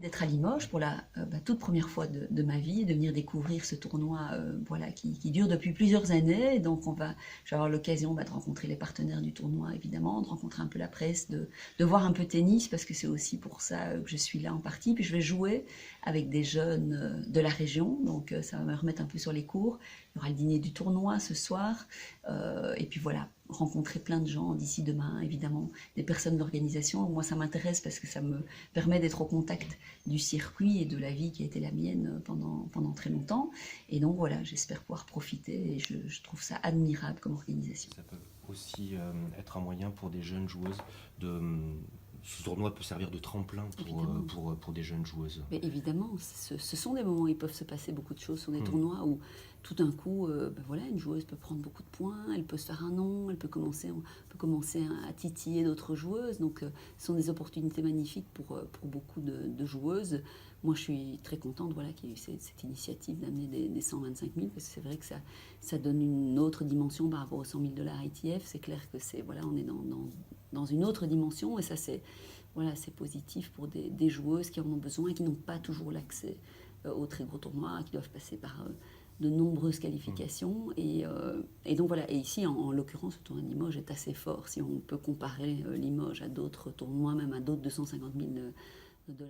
D'être à Limoges pour la toute première fois de ma vie, de venir découvrir ce tournoi qui dure depuis plusieurs années. Donc je vais avoir l'occasion de rencontrer les partenaires du tournoi évidemment, de rencontrer un peu la presse, de voir un peu tennis parce que c'est aussi pour ça que je suis là en partie. Puis je vais jouer avec des jeunes de la région, donc ça va me remettre un peu sur les cours. Il y aura le dîner du tournoi ce soir et puis voilà, rencontrer plein de gens d'ici demain, évidemment, des personnes de l'organisation. Moi, ça m'intéresse parce que ça me permet d'être au contact du circuit et de la vie qui a été la mienne pendant très longtemps. Et donc voilà, j'espère pouvoir profiter et je trouve ça admirable comme organisation. Ça peut aussi être un moyen pour des jeunes joueuses de. Ce tournoi peut servir de tremplin pour des jeunes joueuses. Mais évidemment, ce sont des moments où il peut se passer beaucoup de choses sur des tournois où tout d'un coup, une joueuse peut prendre beaucoup de points, elle peut se faire un nom, elle peut commencer à titiller d'autres joueuses. Donc ce sont des opportunités magnifiques pour beaucoup de joueuses. Moi, je suis très contente qu'il y ait eu cette initiative d'amener des 125 000 parce que c'est vrai que ça donne une autre dimension par rapport aux 100 000 $ ITF. C'est clair que on est dans une autre dimension et ça c'est positif pour des joueuses qui en ont besoin et qui n'ont pas toujours l'accès aux très gros tournois, qui doivent passer par de nombreuses qualifications. Et donc voilà, et ici en l'occurrence le tournoi de Limoges est assez fort si on peut comparer Limoges à d'autres tournois, même à d'autres 250 000 $.